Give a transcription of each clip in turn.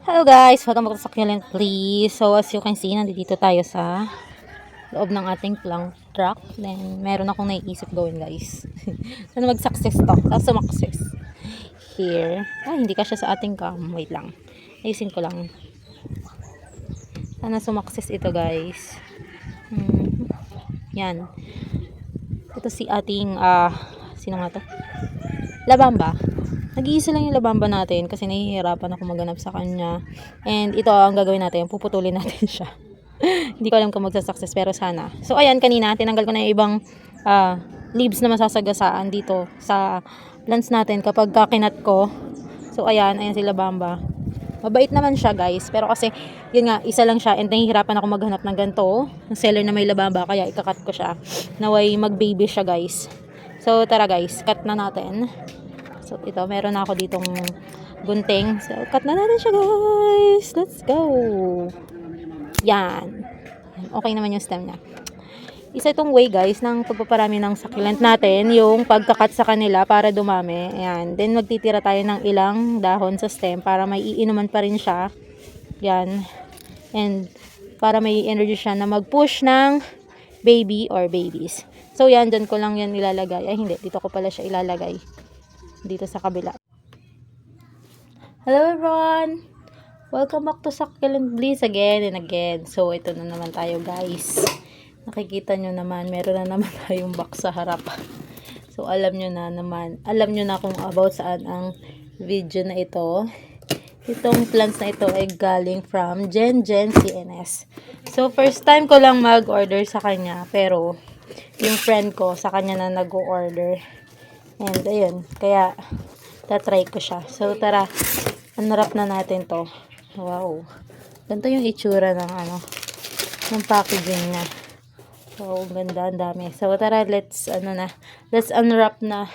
Hello guys, welcome back to Succulent Please. So as you can see, nandito tayo sa loob ng ating plank truck. Then meron akong naiisip gawin guys. Sana mag-success to. Sana sumakses. Here. Hindi ka siya sa ating cam. Wait lang. Ayusin ko lang. Sana sumakses ito guys. Yan. Ito si ating, sino nga to? Labamba. Nag-iisa lang yung labamba natin kasi nahihirapan ako maganap sa kanya. And ito ang gagawin natin, puputulin natin siya. Hindi ko alam kung magsa-success pero sana. So ayan, kanina tinanggal ko na yung ibang leaves na masasagasaan dito sa plants natin kapag kakinat ko. So ayan si labamba. Mabait naman siya guys, pero kasi yun nga, isa lang siya and nahihirapan ako maghanap ng ganito, ng seller na may labamba, kaya ikakat ko siya. Naway mag-baby siya guys. So tara guys, cut na natin. So, ito, meron na ako ditong gunting. So, cut na natin siya, guys. Let's go. Yan. Okay naman yung stem niya. Isa itong way, guys, ng pagpaparami ng succulent natin, yung pagkakat sa kanila para dumami. Ayan. Then, magtitira tayo ng ilang dahon sa stem para may iinuman pa rin siya. Yan. And, para may energy siya na mag-push ng baby or babies. So, yan. Dyan ko lang yan ilalagay. Ay, hindi. Dito ko pala siya ilalagay. Dito sa kabila. Hello everyone! Welcome back to Succulent Bliss again and again. So, ito na naman tayo guys. Nakikita nyo naman, meron na naman tayong box sa harap. So, alam nyo na kung about saan ang video na ito. Itong plants na ito ay galing from Jen CNS. So, first time ko lang mag-order sa kanya. Pero, yung friend ko, sa kanya na nag-order. And, ayun. Kaya, tatry ko siya. So, tara. Unwrap na natin to. Wow. Ganito yung itsura ng, ng packaging niya. Wow, ganda. Ang dami. So, tara. Let's unwrap na.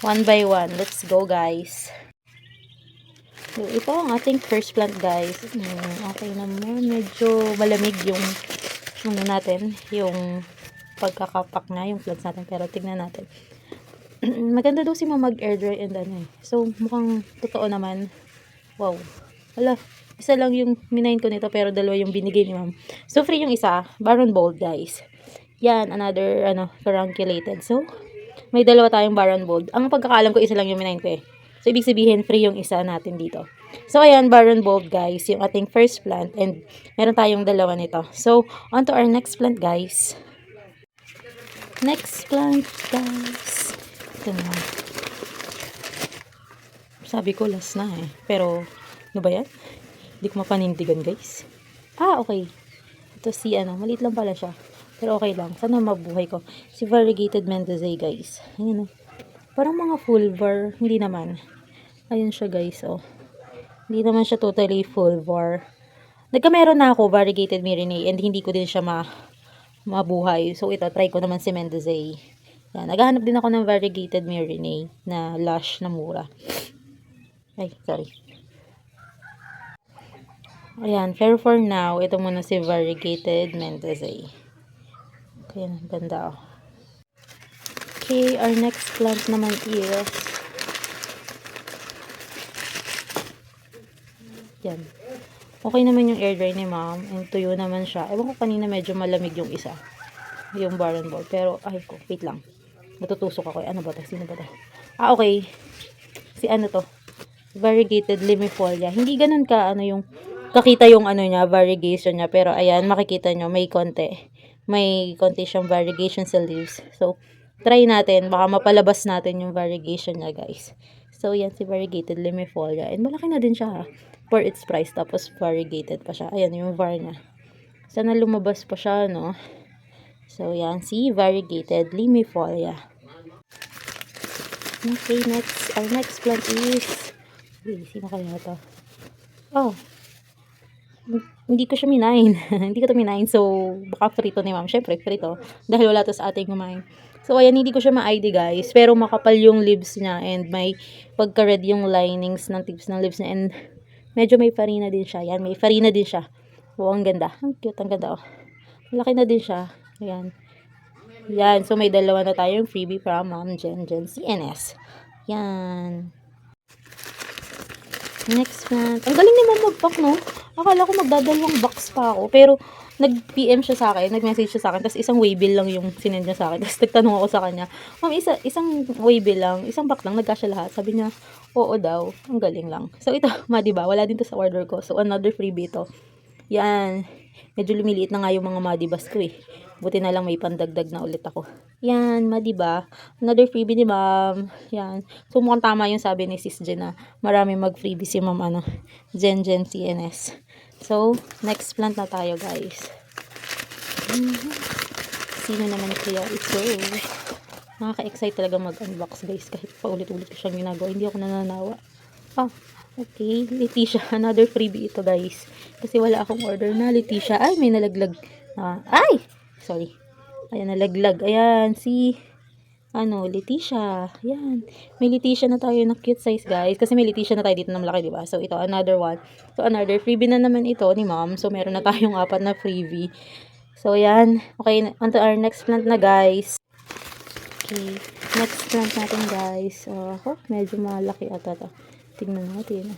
One by one. Let's go, guys. So, ito ang ating first plant, guys. Okay naman. Medyo malamig yung, natin. Yung pagkakapak na yung plants natin, pero tignan natin. Maganda daw si ma'am mag-air dry and so mukhang totoo naman. Wow, wala, isa lang yung minain ko nito pero dalawa yung binigay ni ma'am. So free yung isa, Baron Bold guys. Yan, another carunculated. So may dalawa tayong Baron Bold. Ang pagkakaalam ko isa lang yung minain ko So ibig sabihin free yung isa natin dito. So ayan, Baron Bold guys, yung ating first plant, and meron tayong dalawa nito. So on to our next plant guys. Next plant guys. Ito na. Sabi ko last na pero ano ba yan? Hindi ko mapanindigan guys. Okay. Ito si maliit lang pala siya. Pero okay lang. Sana mabuhay ko. Si variegated Mendozae guys. Ayun Parang mga full var. Hindi naman. Ayun siya guys Hindi naman siya totally full var. Nagkameron na ako variegated Myrenae and hindi ko din siya mabuhay. So ito, try ko naman si Mendozae. Yan, naghahanap din ako ng variegated Myrenae na lush na mura. Ay, sorry. Ayan, pero for now, ito muna si variegated Mendozae. Okay, ganda Okay, our next plant naman is yan. Okay naman yung air dry ni ma'am. And tuyo naman siya. Ewan ko kanina medyo malamig yung isa. Yung Baron Ball. Pero, wait lang. Natutusok ako. Ano ba ito? Sino ba ito? Okay. Si to? Variegated Limifolia. Hindi ganun ka, yung, kakita yung niya, variegation niya. Pero, ayan, makikita nyo, may konti. May konti siyang variegation sa leaves. So, try natin. Baka mapalabas natin yung variegation niya, guys. So, yan si variegated Limifolia. And malaki na din siya, for its price. Tapos, variegated pa siya. Ayan, yung var niya. Sana lumabas pa siya, no? So, yan, si variegated Limifolia. Okay, next. Our next plant is... sino kaya ito? Hindi ko siya minain. Hindi ko ito minain. So, baka free to ni ma'am. Syempre, free to. Dahil wala to sa ating kumain. So, ayan, hindi ko siya ma-ID guys. Pero makapal yung leaves niya. And may pagka-red yung linings ng tips ng leaves niya. And medyo may farina din siya. Yan, may farina din siya. Ang ganda. Ang cute, ang ganda Malaki na din siya. Ayan. Yan. So, may dalawa na tayong freebie from Ma'am Jen CNS. Yan. Next plant. Ang galing naman mag-pack, no? Akala ko magdadalawang box pa ako. Pero, nag-PM siya sa akin, nag-message siya sa akin, tapos isang waybill lang yung sinend niya sa akin. Tapos nagtanong ako sa kanya, ma'am, isang waybill lang, isang pack lang, nagkasya lahat. Sabi niya, oo daw, ang galing lang. So ito, diba, wala din to sa order ko. So another freebie ito. Yan, medyo lumiliit na nga yung mga madibas ko eh. Buti na lang may pandagdag na ulit ako. Yan, diba? Another freebie ni ma'am. Yan. So mukhang tama yung sabi ni Sis Jen na marami mag-freebie si ma'am Jen CNS. So, next plant na tayo, guys. Sino naman kaya ito? Nakaka-excite talaga mag-unbox, guys. Kahit paulit-ulit ko siyang ginagawa. Hindi ako nananawa. Okay. Leticia. Another freebie ito, guys. Kasi wala akong order na. Leticia. Ay, may nalaglag. Ay! Sorry. Ayan, nalaglag. Ayan, Leticia. Yan. May Leticia na tayo na cute size, guys. Kasi may Leticia na tayo dito na malaki, diba? So, ito, another one. So, another freebie na naman ito ni ma'am. So, meron na tayong 4 na freebie. So, yan. Okay, on to our next plant na, guys. Okay. Next plant natin, guys. Medyo malaki ata ito. Tingnan natin.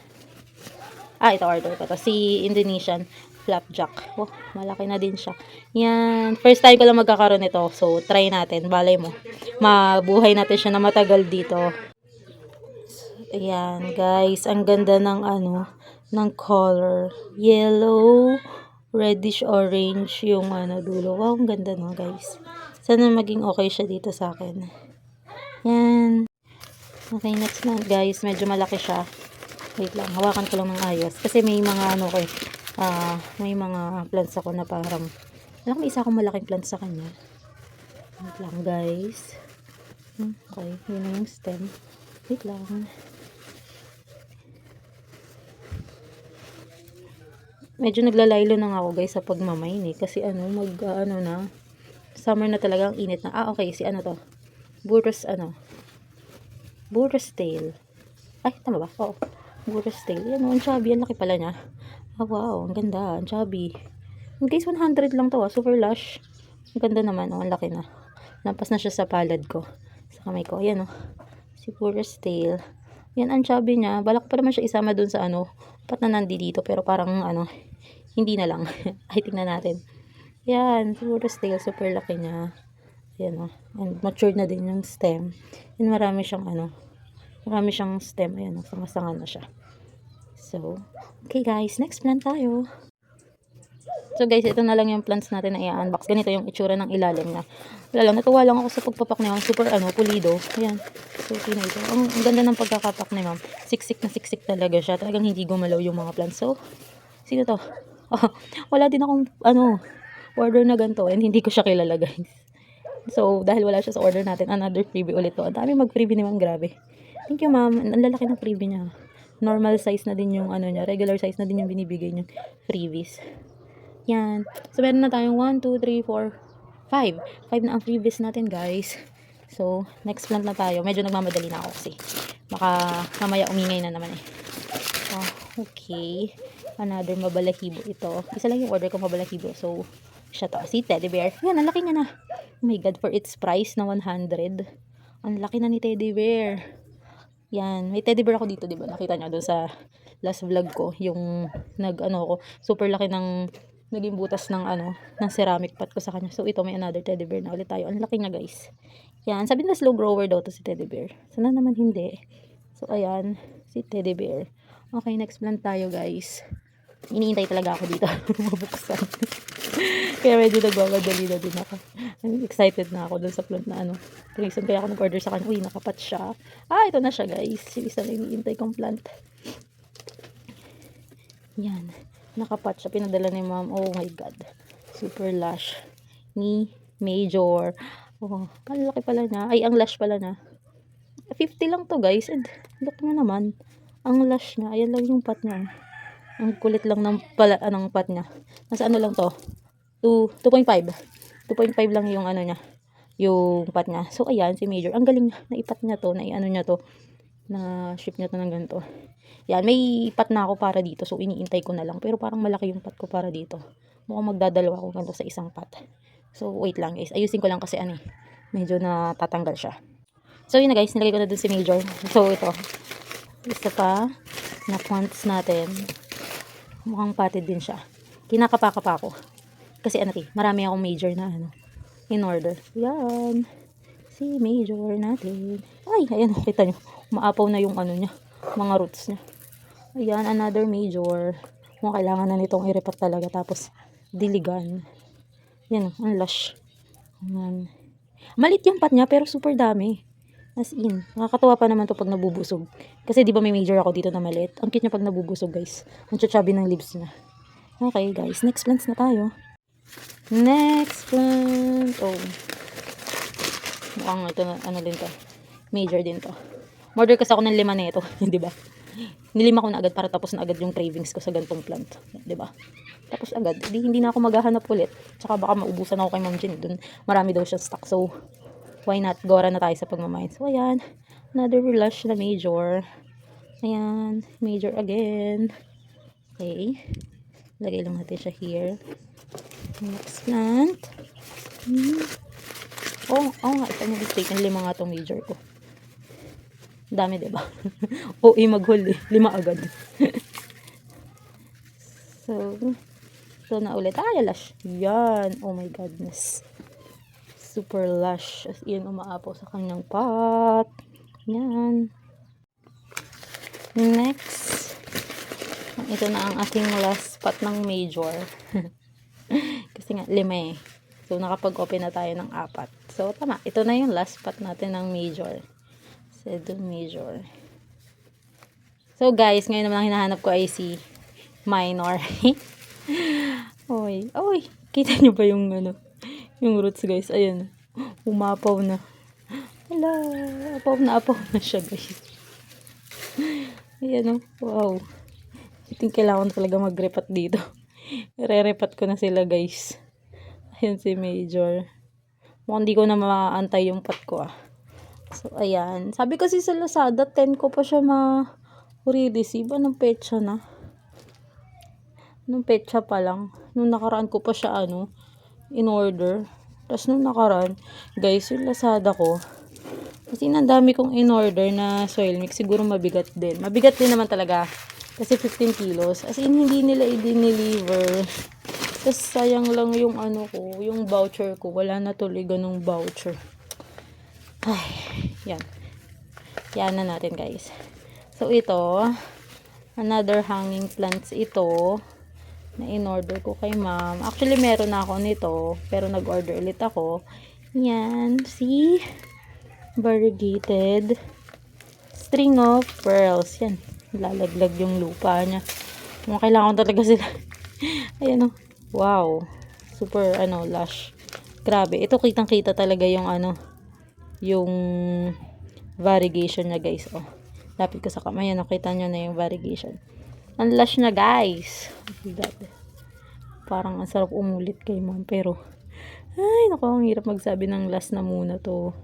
Ito, order ko to. Si Indonesian flapjack. Malaki na din siya. Yan. First time ko lang magkakaroon nito. So, try natin. Balay mo. Mabuhay natin siya na matagal dito. Ayan, guys. Ang ganda ng ng color. Yellow, reddish orange yung dulo. Wow, ang ganda no, guys. Sana maging okay siya dito sa akin. Yan. Okay, next na, guys. Medyo malaki siya. Wait lang. Hawakan ko lang ng ayos. Kasi may mga may mga plants ako na parang may isa akong malaking plants sa kanya. Wait lang, guys. Okay, yun na yung stem. Wait lang. Medyo naglalaylo na nga ako, guys, sa pagmamine kasi na summer na talaga, ang init na. Okay, si to? Burros tail. Ay, tama ba? Oo. Burros tail. Yan, ang chubby. Ang laki pala niya. Wow, ang ganda. Ang chubby. Guys, 100 lang to, super lush. Ang ganda naman, ang laki na. Lampas na siya sa palad ko. Sa kamay ko. Ayan, si Burros tail. Yan, ang chubby niya. Balak pa naman siya isama dun sa pat na nandito. Pero parang hindi na lang. Ay, tingnan natin. Yan, si Burros tail. Super laki niya. Ayan, and matured na din yung stem. And marami siyang stem. Ayan, sanga-sanga na siya. So, okay guys, next plant tayo. So guys, ito na lang yung plants natin na i-unbox. Ganito yung itsura ng ilalim niya. Wala lang, natuwa lang ako sa pagpapak ni ma'am. Super pulido. Ayan. So, okay na ito. Ang ganda ng pagkakapak ni ma'am. Siksik na siksik talaga siya. Talagang hindi gumalaw yung mga plants. So, sino to? Wala din akong order na ganito. And hindi ko siya kilala, guys. So, dahil wala siya sa order natin, another freebie ulit to. Ang dami mag-freebie ni ma'am, grabe. Thank you, ma'am. Ang lalaki ng freebie niya. Normal size na din yung niya, regular size na din yung binibigay niyang freebies. Yan. So, meron na tayong 1, 2, 3, 4, 5. 5 na ang freebies natin, guys. So, next plant na tayo. Medyo nagmamadali na ako kasi baka mamaya umingay na naman eh. Okay. Another mabalahibo ito. Isa lang yung order ko, mabalahibo. So, siya to. Si Teddy Bear. Yan, ang laki niya na. Oh my God, for its price na 100. Ang laki na ni Teddy Bear. Yan, may teddy bear ako dito, 'di ba? Nakita niyo doon sa last vlog ko, yung super laki ng naging butas ng ng ceramic pot ko sa kanya. So ito, may another teddy bear na ulit tayo. Ang laki niya, guys. Yan, sabi nila slow grower daw to si teddy bear. Sana naman hindi. So ayan, si teddy bear. Okay, next plant tayo, guys. Iniintay talaga ako dito mabuksan. Kaya medyo nagmamadali na din ako. I'm excited na ako dun sa plant na reason kaya ako nag-order sa kanya. Uy, nakapat siya. Ito na siya, guys. Yung isa na iniintay kong plant. Yan. Nakapat siya. Pinadala ni ma'am. Oh my God. Super lush. Ni Major. Ang laki pala niya. Ay, ang lush pala niya. 50 lang to, guys. And look nyo naman. Ang lush niya. Ayan lang yung pot niya. Ang kulit lang ng pot niya. Nasa lang to? 2.5. 2.5 lang yung niya. Yung pot niya. So, ayan, si Major. Ang galing na ipat niya to. Niya to. Na ship niya to ng ganito. Yan, may pot na ako para dito. So, iniintay ko na lang. Pero parang malaki yung pot ko para dito. Mukhang magdadalawa ako ganito sa isang pot. So, wait lang, guys. Ayusin ko lang kasi medyo natatanggal siya. So, yun na, guys. Nilagay ko na dun si Major. So, ito. Isa pa. na plants natin. Mukhang potted din siya. Kinakapa-kapa ko. Kasi marami akong major na in order. Yan. Si major natin. Ay, ayan, kita nyo. Maapaw na yung niya. Mga roots niya. Ayan, another major. Mukhang kailangan na nitong i-repot talaga. Tapos, diligan. Yan, ang lush. Ayan. Malit yung pot niya, pero super dami. As in, nakakatuwa pa naman to pag nabubusog. Kasi di ba may major ako dito na maliit. Ang cute niya pag nabubusog, guys. Ang chubby ng leaves niya. Okay, guys. Next plants na tayo. Next plant. Oh. Mukhang ito na, din to. Major din to. Order kasi ako ng 5 nito. Di ba? Nilima ko na agad para tapos na agad yung cravings ko sa gantong plant. Di ba? Tapos agad. Hindi na ako maghahanap ulit. Tsaka baka maubusan ako kay Ma'am Jen. Dun, marami daw siya stock. So, why not? Gora na tayo sa pagmamine. So, ayan. Another lush na major. Ayan. Major again. Okay. Lagay lang natin siya here. Next plant. Oh nga. Ito na mistake. 5 nga itong major ko. Dami, diba? O, maghuli. 5 agad. So, ito na ulit. Lush. Yan. Oh my godness. Super lush. As in, umaapaw sa kanyang pot. Yan. Next. Ito na ang aking last pot ng major. Kasi nga, 5 eh. So, nakapag-open na tayo ng 4. So, tama. Ito na yung last pot natin ng major. Major. So, guys, ngayon naman ang hinahanap ko ay si minor. Oy. Kita nyo ba yung yung roots, guys? Ayan. Umapaw na. Hala. Apaw na siya, guys. Ayan, wow. I think kailangan talaga mag-repat dito. Re-repat ko na sila, guys. Ayan si major. Mukhang di ko na maantay yung pot ko, So, ayan. Sabi kasi sa Lazada, 10 ko pa siya ma-re-receive. Anong petsa na? Anong petsa pa lang? Nung nakaraan ko pa siya, in order. Tapos nung nakaraan, guys, yung Lazada ko, kasi ang dami kong in order na soil mix. Siguro mabigat din. Mabigat din naman talaga. Kasi 15 kilos. As in, hindi nila i-deliver. Tapos, sayang lang yung ko, yung voucher ko. Wala na tuloy ganung voucher. Ay, yan. Yan na natin, guys. So, ito, another hanging plants ito, na in-order ko kay ma'am. Actually, meron na ako nito, pero nag-order ulit ako. Yan, see? Variegated string of pearls. Yan, lalaglag yung lupa niya. Kung kailangan talaga sila. Ayan, wow. Super, lush. Grabe. Ito, kitang-kita talaga yung, yung variegation niya, guys. Oh, lapit ko sa kamay. Nakita nyo na yung variegation. Ang lush na, guys. Parang ang sarap umulit kay ma'am. Pero, ay, naku, ang hirap magsabi ng last na muna to.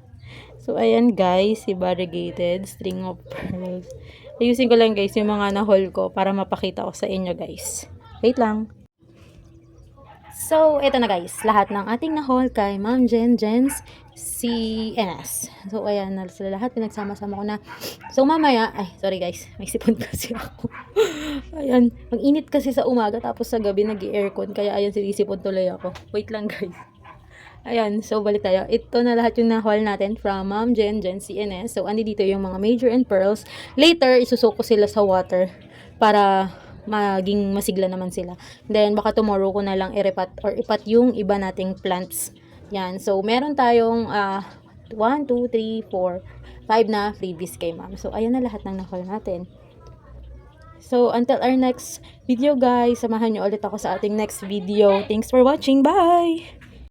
So, ayan, guys. Si variegated string of pearls. Ayusin ko lang, guys, yung mga na-haul ko para mapakita ko sa inyo, guys. Wait lang. So, ito na, guys. Lahat ng ating na-haul kay Ma'am Jen's CNS. So, ayan na sila lahat. Pinagsama-sama ko na. So, mamaya, ay, sorry guys. May sipon kasi ako. Ayan. Ang init kasi sa umaga. Tapos sa gabi, nag-aircon. Kaya, ayan, sinisipon tuloy ako. Wait lang, guys. Ayan. So, balik tayo. Ito na lahat yung na-haul natin from Ma'am Jen's CNS. So, andi dito yung mga major and pearls. Later, isusok ko sila sa water para maging masigla naman sila. Then, baka tomorrow ko na lang irepat or ipat yung iba nating plants. Yan. So, meron tayong 1, 2, 3, 4, 5 na freebies kay ma'am. So, ayan na lahat ng na-haul natin. So, until our next video, guys, samahan nyo ulit ako sa ating next video. Thanks for watching. Bye!